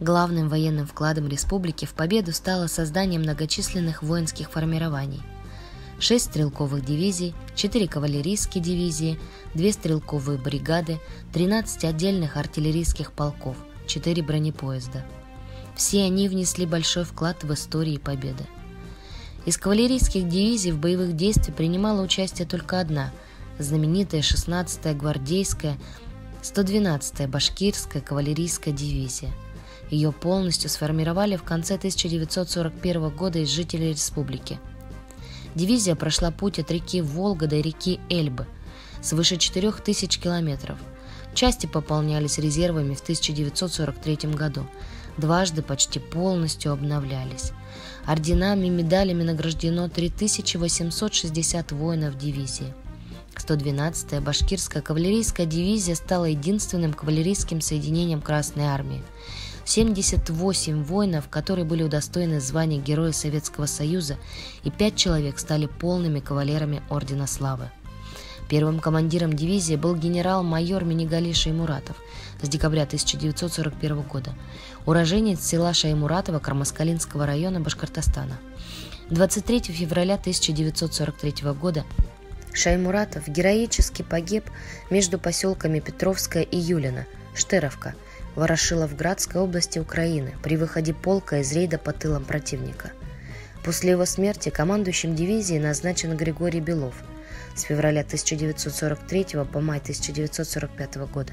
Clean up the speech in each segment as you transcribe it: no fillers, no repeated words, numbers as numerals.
Главным военным вкладом республики в победу стало создание многочисленных воинских формирований. 6 стрелковых дивизий, 4 кавалерийские дивизии, 2 стрелковые бригады, 13 отдельных артиллерийских полков, 4 бронепоезда. Все они внесли большой вклад в историю победы. Из кавалерийских дивизий в боевых действиях принимала участие только одна – знаменитая 16-я гвардейская, 112-я башкирская кавалерийская дивизия. Ее полностью сформировали в конце 1941 года из жителей республики. Дивизия прошла путь от реки Волга до реки Эльбы, свыше 4000 километров. Части пополнялись резервами в 1943 году, дважды почти полностью обновлялись. Орденами и медалями награждено 3860 воинов дивизии. 112-я башкирская кавалерийская дивизия стала единственным кавалерийским соединением Красной Армии. 78 воинов, которые были удостоены звания Героя Советского Союза, и 5 человек стали полными кавалерами Ордена Славы. Первым командиром дивизии был генерал-майор Минигали Шаймуратов с декабря 1941 года, уроженец села Шаймуратова Кармаскалинского района Башкортостана. 23 февраля 1943 года Шаймуратов героически погиб между поселками Петровская и Юлина, Штеровка, Ворошиловградской области Украины при выходе полка из рейда по тылам противника. После его смерти командующим дивизией назначен Григорий Белов с февраля 1943 по май 1945 года.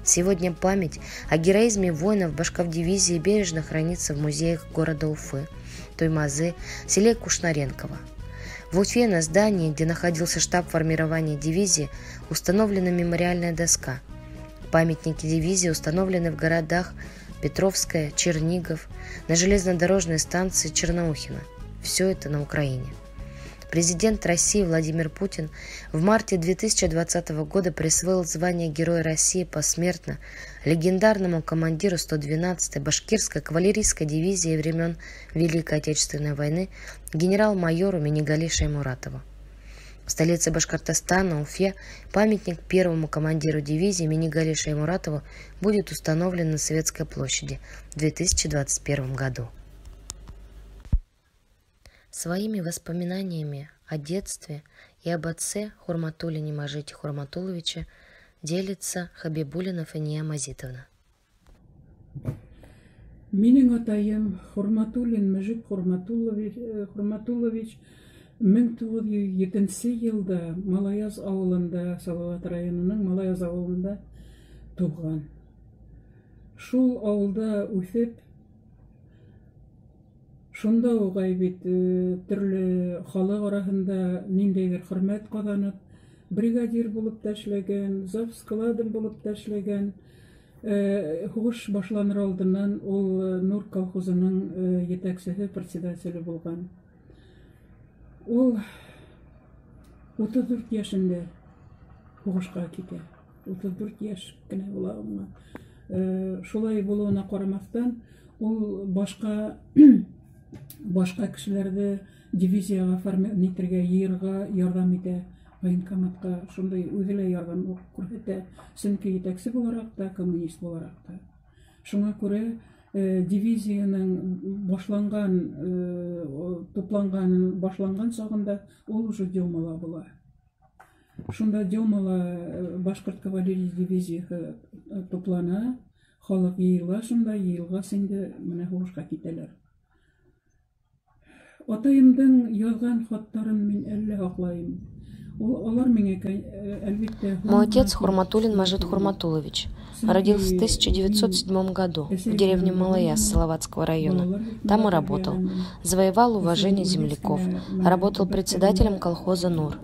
Сегодня память о героизме воинов башков-дивизии бережно хранится в музеях города Уфы, Туймазы, селе Кушнаренково. В Уфе на здании, где находился штаб формирования дивизии, установлена мемориальная доска. Памятники дивизии установлены в городах Петровская, Чернигов, на железнодорожной станции Черноухино. Все это на Украине. Президент России Владимир Путин в марте 2020 года присвоил звание Героя России посмертно легендарному командиру 112-й башкирской кавалерийской дивизии времен Великой Отечественной войны генерал-майору Минигали Шаймуратову. В столице Башкортостана, Уфе, памятник первому командиру дивизии Минигали Шаймуратову будет установлен на Советской площади в 2021 году. Своими воспоминаниями о детстве и об отце Хурматуллине Мажите Хурматуловиче делится Хабибуллина Фания Мазитовна. Менің атайым Хурматуллин Мажит Хурматуллович 1902 елда Малаяз ауылында, Салават районының Малаяз ауылында туған. Шул ауылда үсеп, шунда угай бит төрле халык арасында ниндәйдер хөрмәт казанып, бригадир булып та эшләгән, зав складым булып та эшләгән. Хуш башланыр алдыннан ул Нур колхозының җитәкчесе, председателе булган. Ул 34 яшендә хугышка китә. 34 яшь кенә була аңа. Шулай булуына карамастан, ул башка кешеләрне дивизияга формировать итәргә ярдәм итә, военкоматка шундай үзелә ярдәм күрсәтә, чөнки җитәкче буларак та, коммунист буларак та. Шуңа күрә дивизияның башланган чагында ул уже Демала була. Шунда Демала башкорт кавалерия дивизиясы туплана, халык йыела, шунда йыелгас инде менә хугышка китәләр. Атайымдың язган хаттарын мин әллә хаклайм. Алар миңа әлбәттә. Мой отец Хурматуллин Мажит Хурматулович родился в 1907 году в деревне Малаяз Салаватского района. Там и работал. Завоевал уважение земляков. Работал председателем колхоза «Нур».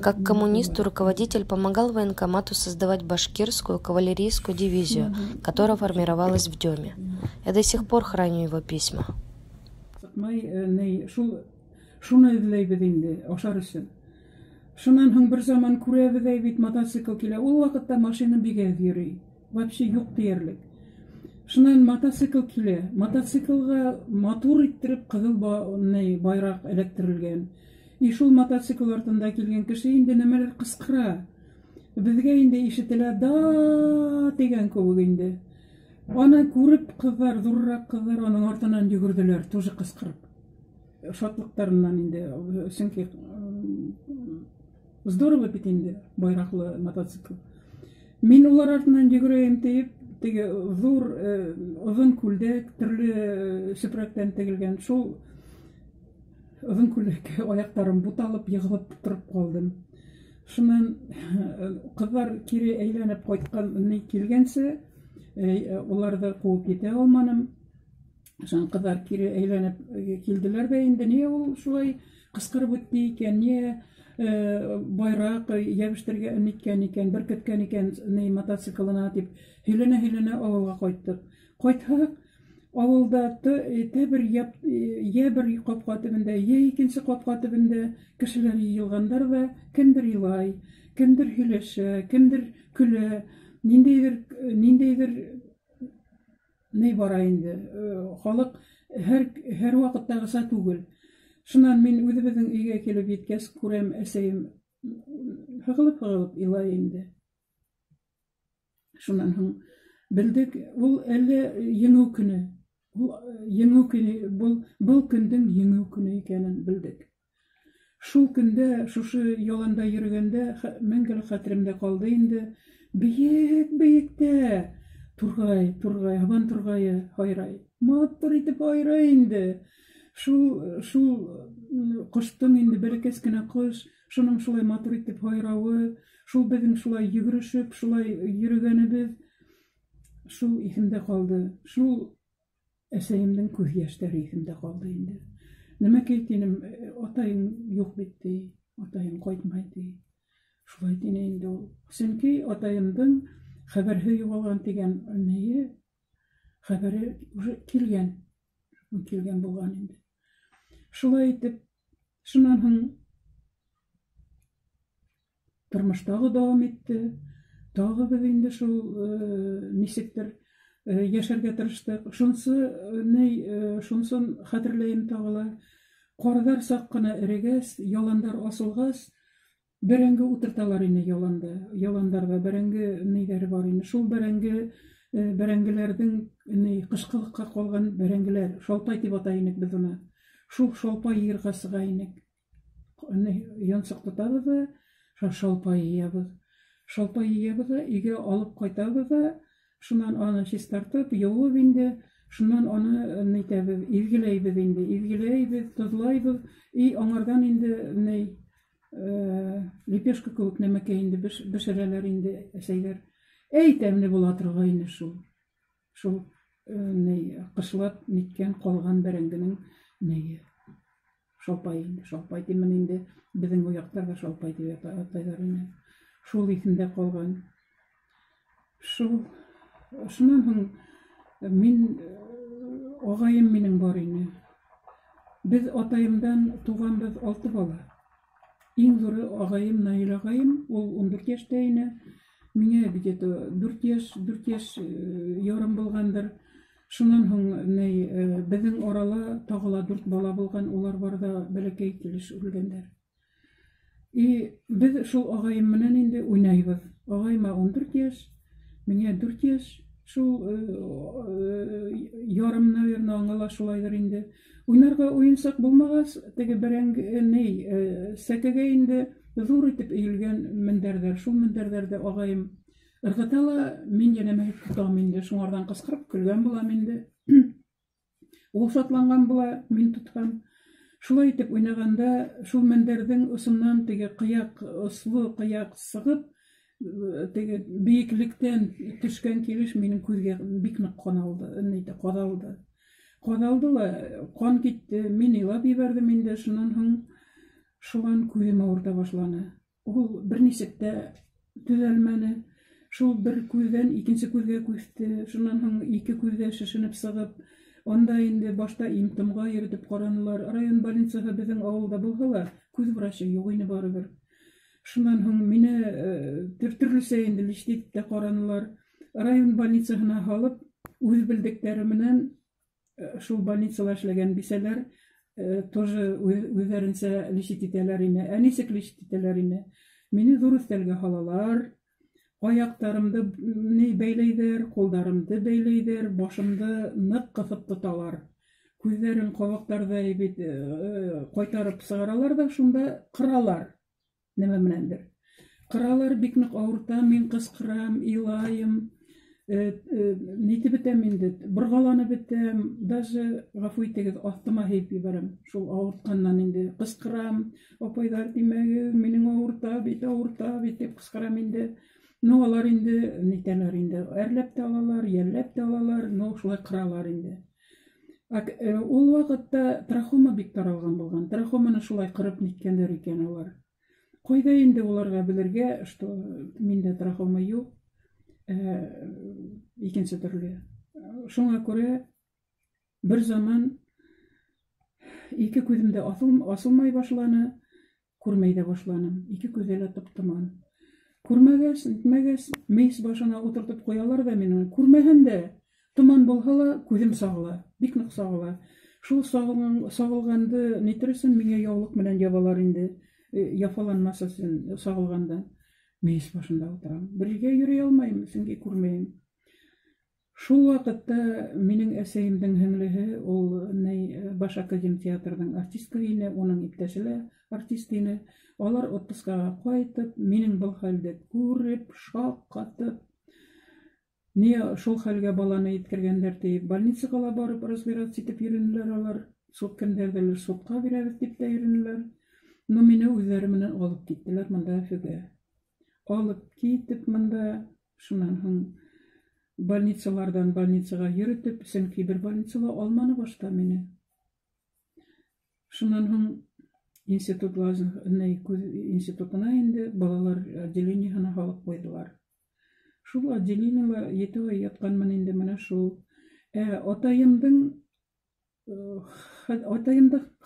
Как коммунист и руководитель помогал военкомату создавать башкирскую кавалерийскую дивизию, которая формировалась в Деме. Я до сих пор храню его письма. Шуннан һәң бер заман күрәбез бит мотоцикл килә. Ул вакытта машина бик әз йөри. Вообще юк диярлек. Шуннан мотоцикл килә. Мотоциклга мотор иттереп кызыл байрак эләктерелгән. И шул мотоцикл артында килгән кеше инде нәмәләр кыскыра. Безгә инде ишетелә да дигән кебек инде. Аны күреп кызлар, зуррак кызлар аның артынан йөгерделәр, тоже кычкырып. Шатлыктарыннан инде, чөнки здорово бит инде байраклы мотоцикл. Мин улар артынан йөгерәм дип, теге зур озын күлдәк, төрле сөпрәктән тегелгән, шул озын күлдәк аяктарым буталып, егылып торып калдым. Шуннан кызлар кире әйләнеп кайткан килгәнсе, уларҙы ҡыуып етә алманым. Шунан кызлар кире әйләнеп килделәр ҙә инде, не ул шулай ҡысҡырып үтте икән, не байраҡ йәбештергә ниткән икән, беркеткән икән мотоциклына дип һөйләнә ауылға ҡайттык. Ҡайтһаҡ, ауылда йә бер ҡапҡа төбөндә, йә икенсе ҡапҡа төбөндә кешеләр йыйылғандар ҙа, кемдер илай, кемдер һөйләшә, кемдер көлә, ниндәйҙер ни бара инде. Халыҡ һәр ваҡыттағыса түгел. Шунан мин үҙебеҙҙең өйгә килеп еткәс, күрәм, әсәйем һығылып илай инде. Шунан һуң белдек, ул әллә еңеү көнө. Был көндөң еңеү көнө икәнен белдек. Шул көндә, шушы яланда йөрөгәндә, мәңгелек хәтеремдә ҡалды инде. Бейек-бейектә турғай, һабан турғайы һайрай. Матур итеп һайрай инде. Шул ҡоштоң инде бәләкәс кенә ҡош, шуның шулай матур итеп һайрауы, шул беҙҙең шулай йүгерешеп, шулай йөрөгәнебеҙ, шул иҫемдә ҡалды. Шул әсәйемдең күҙ йәштәре иҫемдә ҡалды инде. Нәмәкәй тинем, атайың юҡ бит ти, атайың ҡайтмай ти. Шулай тине инде ул. Сөнки атайымдың хәбәрһеҙ юғалған тигән хәбәре уже килгән булған инде. Шулай итеп, шунан һуң тормош тағы дауам итте. Тағы беҙ инде шул нисектер йәшәргә тырыштык. Шунсын хәтерләйем тағыла. Ҡарҙар саҡ ҡына эрегәс, яландар асылғас, бәрәңге ултырталар ине яланда. Яландарҙа бәрәңге нейҙәре бар ине. Шул бәрәңгеләрҙең ҡышҡылыҡҡа ҡалған бәрәңгеләр, шалпай тип атай инек беҙ уны. Шул шалпай йыйырға сыға инек. Янсыҡ тотабыҙ ҙа, шалпай йыябыҙ. Шалпай йыябыҙ ҙа, өйгә алып ҡайтабыҙ ҙа, шунан аны чистартып, йыуып инде, шунан аны нитәбеҙ, иҙгеләйбеҙ инде, иҙгеләйбеҙ, тоҙлайбыҙ, и аңарҙан инде лепешка кеүек нәмәкәй инде бешерәләр инде әсәйҙәр. Тәмле була торғайны шул. Шул ҡышлап ниткән ҡалған бәрәңгенең шалпай инде. Шалпай тимен инде, беҙҙең уяҡтарҙа шалпай тип атайҙар ине. Шул иҫемдә ҡалған. Шунан һуң ағайым минең бар ине. Беҙ атайымдан туғанбыҙ 6 бала. Иң ҙуры ағайым, Наил ағайым, ул 14 йәштә ине. Миңә где-то 4 йәш ярым булғандыр. Шунан һуң беҙҙең арала тағыла 4 бала булған, улар барҙа бәләкәй килеш үлгәндәр. Беҙ шул ағайым менән инде уйнайбыҙ. Ағайыма 14 йәш, миңә 4 йәш. Шул ярым, наверное, аңала шулайҙыр инде. Уйнарға уйынсаҡ булмағас, теге бәрәңге сәкегә инде ҙур итеп өйөлгән мендәрҙәр. Шул мендәрҙәрҙе ағайым ырғыта ла, мин йәнәмәһеп тотам инде. Шуңарҙан ҡысҡырып көлгән булам инде. Ул шатланған була, мин тотһам. Шулай итеп уйнағанда, шул мендәрҙең осонан теге осло ҡыяҡ сығып, теге бейеклектән төшкән килеш минең күҙгә бик ныҡ ҡаҙалды. Ҡаҙалды ла, ҡан китте, мин илап ебәрҙем инде. Шунан һуң шулан күҙем ауырта башланы. Ул бер нисек тә төҙәлмәне. Шул бер күҙҙән икенсе күҙгә күсте. Шунан һуң 2 күҙҙә шешенеп сығып, анда инде башта имтымға йөрөтөп ҡаранылар. Район больницаһы беҙҙең ауылда булһа ла, күҙ врачы юҡ ине барыбер. Шунан һуң мине төрлөсә инде лечить итеп ҡаранылар. Район больницаһына һалып, үҙ белдектәре менән шул больницала эшләгән бисәләр тоже үҙҙәренсә лечить итәләр ине. Нисек лечить итәләр ине? Мине ҙур өҫтәлгә һалалар, аяктарымды бәйләйдер, кулдарымды бәйләйдер, башымды нык кысып тоталар. Күзләрен кабактарда бит кайтарып сыгаралар да шунда кыралар. Нәмә менәндер. Кыралар бик нык авырта, мин кыскырам, илайым. Нитеп бетәм инде, боргаланып бетәм, даже гафу итегез, астыма һәйп ебәрәм. Шул авыртканнан инде кыскырам, апайдар тимәгез, минең авырта бит дип кыскырам инде. Ну алар инде нитәләр инде, әрләп тә алалар, йәлләп тә алалар, ну шулай кыралар инде. Ул вакытта трахома бик таралган булган. Трахоманы шулай кырып ниткәннәр икән алар. Кайда инде уларга белергә, что миндә трахома юк. Икенче төрле. Шуңа күрә бер заман ике күземдә асылмай башланы, күрмәй дә башланым. Ике күзә лә тып-тыман. Күрмәгәс, нитмәгәс, мейс башына утыртып куялар да мине. Күрмәһәм дә, томан булһа ла күзем сагыла, бик нык сагыла. Шул сагылганды нитерсен миңа яулык менән ябалар инде. Яфаланмас өчен сагылгандан. Мейс башында утырам. Бергә йөри алмайм, сөнки күрмәйм. Шул вакытта минең әсәемдең һеңлеһе, ул Баш Академ театрының артистка ине, уның иптәше артист ине. Алар отпускага кайтып, минең был хәлде күреп, шаккатып, не шул хәлгә баланы иткергәндәр дип, больницага ла барып разбираться итеп йөрөнеләр алар. Суд кемдәрдер судка бирәбез дип тә йөрөнеләр. Но мине үзләре менән алып киттеләр монда Өфөгә. Алып китеп монда, шуннан һуң больницалардан больницага йөрөтеп, сөнки бер больницала алманы башта мине. Шуннан һуң институтына инде балалар отделениеһына һалып куйдылар. Шул отделениела 7 ай ятканмын инде менә шул. Атайымдың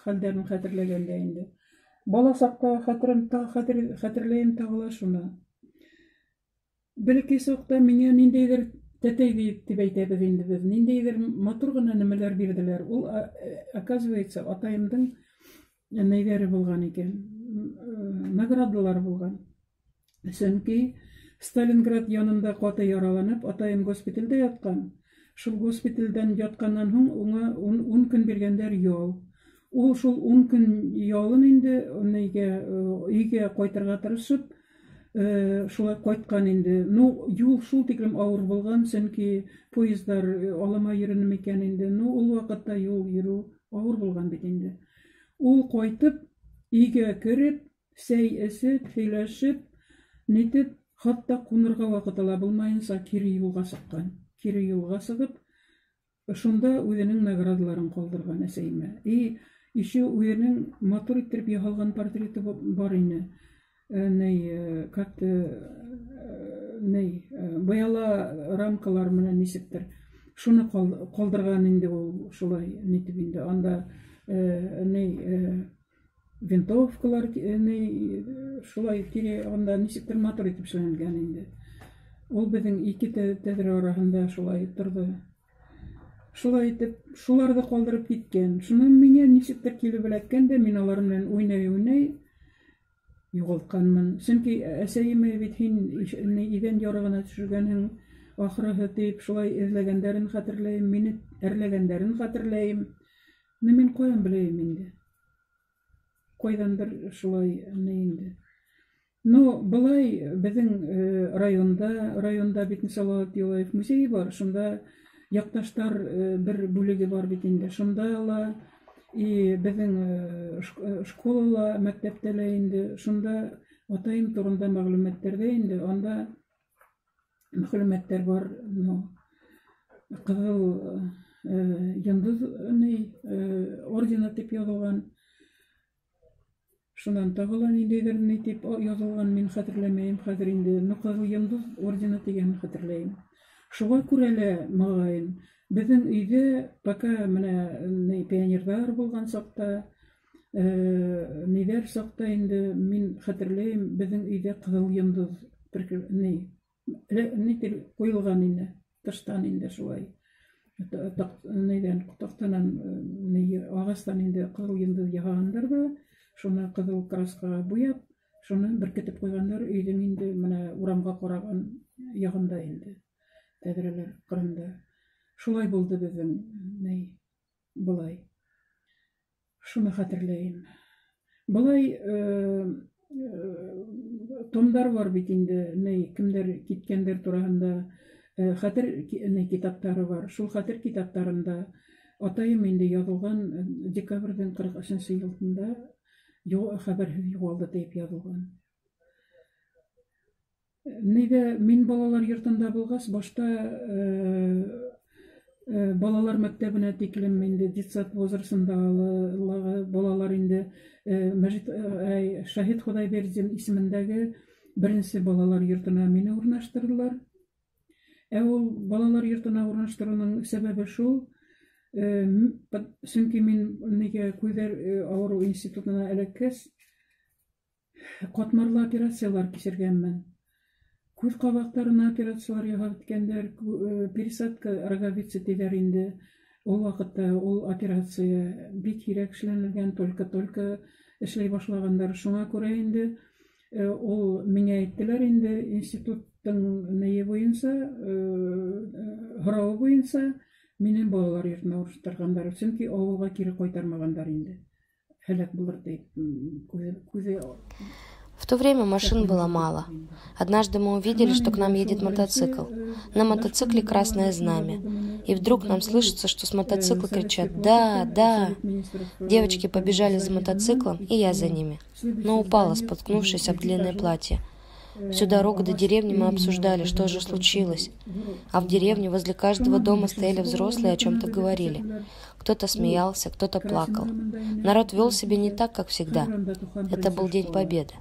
хәлдәрен хәтерләгәндә инде. Бала сакта хәтерләйем тагыла шуны. Бәлки сакта миңа ниндәйдер тәтәй дип әйтәбез инде без. Ниндәйдер матур гына нәмәләр бирделәр. Ул, оказывается, атайымдың нәйләре булган икән. Наградалар булган. Сөнки Сталинград янында каты яраланып, атайым госпитальдә яткан. Шул госпитальдән ятканнан һуң уңа 10 көн биргәндәр ял. Ул шул 10 көн ялын инде өйгә кайтырга тырышып, шулай кайткан инде. Ну, юл шул тиклем авыр булган, сөнки поездар аламай йөренем икән инде. Ну, ул вакытта юл йөрү авыр булган бит инде. Ул кайтып, өйгә кереп, сәй эсеп, сөйләшеп, нитеп, хатта кунырга вакыты ла булмаенча кире юлга чыккан. Кире юлга чыгып, шунда үзенең наградаларын калдырган әсәймә. Еще үзенең матур итеп яһалган портреты бар ине. Бояла рамкалар менән нисектер. Шуны калдырган инде ул шулай нитеп инде. Анда винтовкалар шулай тире анда нисектер матур итеп эшләнгән инде. Ул безнең ике тәҙрә араһында шулай торды. Шулай итеп, шуларҙы ҡалдырып киткән. Шуны миңә нисектер килеп эләккәндә, мин алар менән уйнай юғалтҡанмын. Сөнки әсәйемә бит һин иҙән ярығына төшөргәнһең, ахырыһы тип шулай эҙләгәндәрен хәтерләйем, мине әрләгәндәрен хәтерләйем. Мин ҡайҙан беләйем инде? Ҡайҙандыр шулай инде. Ну, былай беҙҙең районда бит Салауат Юлаев музейы бар, шунда яҡташтар бер бүлеге бар бит инде. Шунда ла беҙҙең школала, мәктәптә лә инде, шунда атайым турында мәғлүмәттәрҙә инде, анда мәғлүмәттәр бар, ҡыҙыл йондоҙ ордена тип яҙылған. Шунан тағыла ниндәйҙер тип яҙылған, мин хәтерләмәйем хәҙер инде. Ҡыҙыл йондоҙ ордена тигән хәтерләйем. Шуға күрә лә, мағайын, беҙҙең өйҙә, пока менә пионерҙар булған саҡта, ниҙәр саҡта инде, мин хәтерләйем, беҙҙең өйҙә ҡыҙыл йондоҙ ҡуйылған инде, тыштан инде шулай. Таҡтанан, ағастан инде ҡыҙыл йондоҙ яһағандар да, шуны ҡыҙыл краскаға буяп, шуны беркетеп ҡуйғандар, өйҙөң инде урамға ҡараған ягында инде, тәҙрәләр ҡырында. Шулай булды беҙҙең, былай. Шуны хәтерләйем. Былай томдар бар бит инде, кемдәр киткәндәр тураһында хәтер китаптары бар. Шул хәтер китаптарында атайым инде яҙылған декабрҙең 43-нче йылында хәбәрһеҙ юғалды тип яҙылған. Мин балалар йортонда булғас, башта балалар мәктәбенә тиклем инде детсад возрастындагы балалар инде Шаһит Хоҙайбердин исемендәге беренсе балалар йортона мине урынлаштырҙылар. Ул балалар йортона урынлаштырыуның сәбәбе шул, сөнки мин күҙҙәр ауырыу институтына эләккәс, ҡатмарлы операциялар кисергәнмен. Күҙ ҡабаҡтарына операциялар яһап иткәндәр, пересадка роговицы тиҙәр инде. Ул ваҡытта ул операция бик һирәк эшләнелгән, только эшләй башлағандар. Шуңа күрә инде ул миңә әйттеләр инде институттың буйынса, һорауы буйынса мине балалар йортона урынлаштыргандар, сөнки ауылға кире ҡайтармағандар инде. Һәләк булыр дип, күҙе. В то время машин было мало. Однажды мы увидели, что к нам едет мотоцикл. На мотоцикле красное знамя. И вдруг нам слышится, что с мотоцикла кричат «Да, да!». Девочки побежали за мотоциклом, и я за ними. Но упала, споткнувшись об длинное платье. Всю дорогу до деревни мы обсуждали, что же случилось. А в деревне возле каждого дома стояли взрослые и о чем-то говорили. Кто-то смеялся, кто-то плакал. Народ вел себя не так, как всегда. Это был День Победы.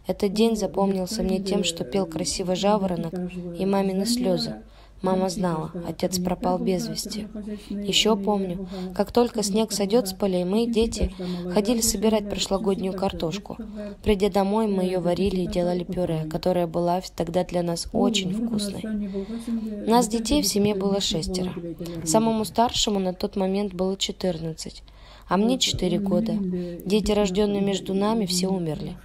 Этот день запомнился мне тем, что пел красиво жаворонок и мамины слезы. Мама знала, отец пропал без вести. Еще помню, как только снег сойдет с полей, мы, дети, ходили собирать прошлогоднюю картошку. Придя домой, мы ее варили и делали пюре, которое было тогда для нас очень вкусной. Нас, детей, в семье было 6. Самому старшему на тот момент было 14. А мне 4 года. Дети, рожденные между нами, все умерли.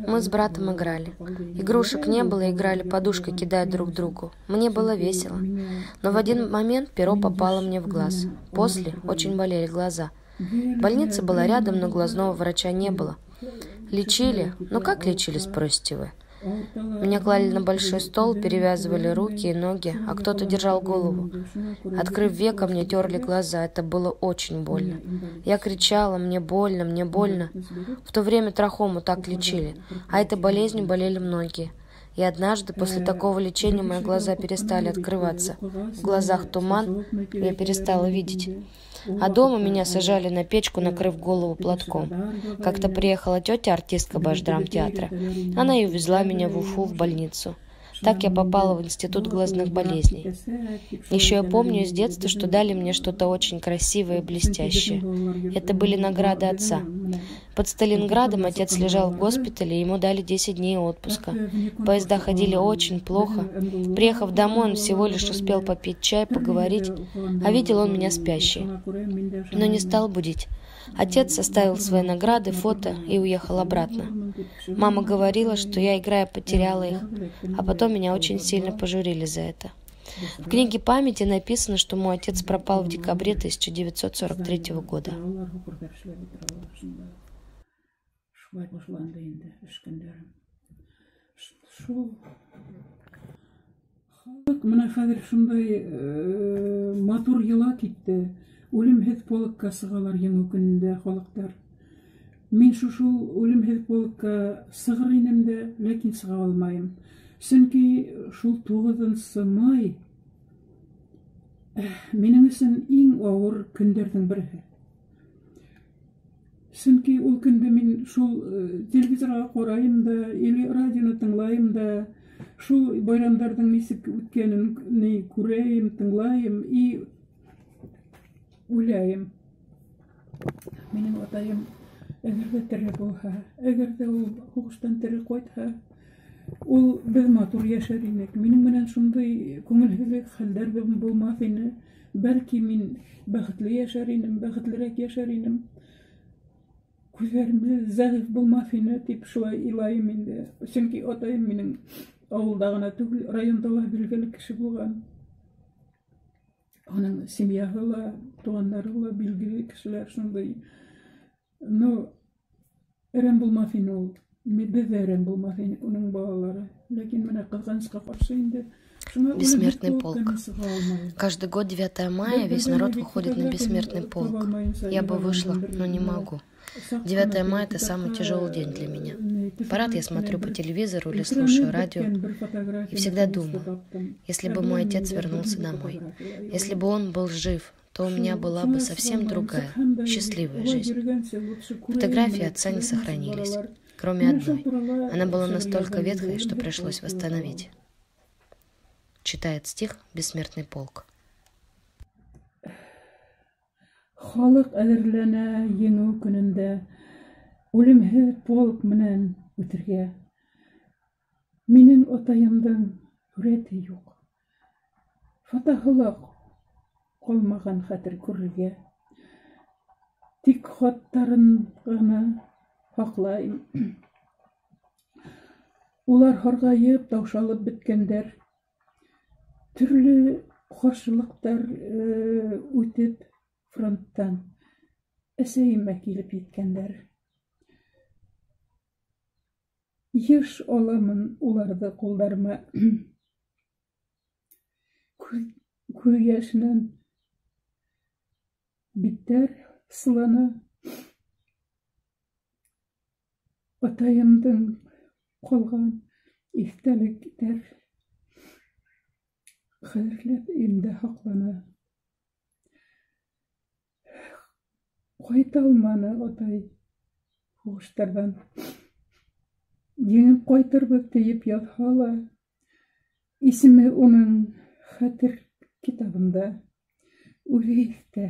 Мы с братом играли. Игрушек не было, играли подушкой, кидая друг другу. Мне было весело. Но в один момент перо попало мне в глаз. После очень болели глаза. Больница была рядом, но глазного врача не было. Лечили? Ну как лечили, спросите вы? Меня клали на большой стол, перевязывали руки и ноги, а кто-то держал голову. Открыв веко, мне терли глаза, это было очень больно. Я кричала: «Мне больно, мне больно». В то время трахому так лечили, а этой болезнью болели многие. И однажды после такого лечения мои глаза перестали открываться. В глазах туман, я перестала видеть. А дома меня сажали на печку, накрыв голову платком. Как-то приехала тетя, артистка Башдрамтеатра. Она и увезла меня в Уфу, в больницу. Так я попала в институт глазных болезней. Еще я помню из детства, что дали мне что-то очень красивое и блестящее. Это были награды отца. Под Сталинградом отец лежал в госпитале, ему дали 10 дней отпуска. Поезда ходили очень плохо. Приехав домой, он всего лишь успел попить чай, поговорить, а видел он меня спящей. Но не стал будить. Отец составил свои награды, фото и уехал обратно. Мама говорила, что я, играя, потеряла их, а потом меня очень сильно пожурили за это. В книге памяти написано, что мой отец пропал в декабре 1943 года. Үлемһеҙ полкка сығалар еңеү көнөндә халыҡтар. Мин шул үлемһеҙ полкка сығыр инем дә, ләкин сыға алмайым. Сөнки шул 9 май минең өсөн иң ауыр көндәрҙең береһе. Сөнки ул көндө мин шул телевизорға ҡарайым да, или радионы тыңлайым да, шул байрамдарҙың нисек үткәнен күрәйем, тыңлайым и уйлайым. Минең атайым әгәр дә тере булһа, әгәр дә ул һуғыштан тере ҡайтһа, ул беҙ матур йәшәр инек. Минең менән шундай күңелһеҙлек хәлдәр булмаҫ ине. Бәлки мин бәхетле йәшәр инем, бәхетлерәк йәшәр инем. Күҙҙәремдә зәғиф булмаҫ ине, тип шулай илайым инде. Сөнки атайым минең авылда гына түгел, районда ла билгеле кеше булган. Аның семьяһы ла, туганнары ла билгеле кешеләр шундый. Ну, әрәм булмас ине ул. Без әрәм булмас ине уның балалары. Ләкин менә кызганычка каршы инде. Бессмертный полк. Каждый год 9 мая весь народ выходит на бессмертный полк. Я бы вышла, но не могу. 9 мая – это самый тяжелый день для меня. Парад я смотрю по телевизору или слушаю радио и всегда думаю, если бы мой отец вернулся домой, если бы он был жив, то у меня была бы совсем другая, счастливая жизнь. Фотографии отца не сохранились, кроме одной. Она была настолько ветхой, что пришлось восстановить. Читает стих «Бессмертный полк». Халык әзерләнә еңү көнендә үлемһез полк менән үтәргә. Минең атаемдың үрәте юк. Фотоһы ла калмаган хәтер күрергә. Тик хаттарын гына хаклайм. Улар харгаеп, таушалып беткәндәр. Төрле каршылыктар үтеп фронттан әсәйемә килеп еткәндәр. Еш аламын уларҙы ҡулдарыма. Күҙ йәшенән биттәр сылана. Атайымдың ҡалған иҫтәлектәр хәҙерләп өйөмдә һаҡлана. Ҡайта алманы атай һуғыштарҙан. Еңеп ҡайтырбыҙ тиеп яҙһа ла, исеме уның хәтер китабында үҙе иҫтә.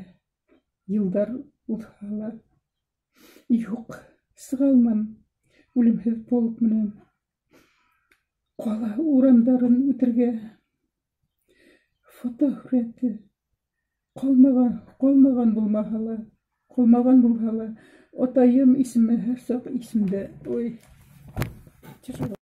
Йылдар уҙһа ла, юҡ, сыға алмам үлемһеҙ полк менән. Ҡала урамдарын үтергә. Фотоһүрәте ҡалмаған булһа ла, атайым исеме һәр саҡ исемдә. Ой, тяжело.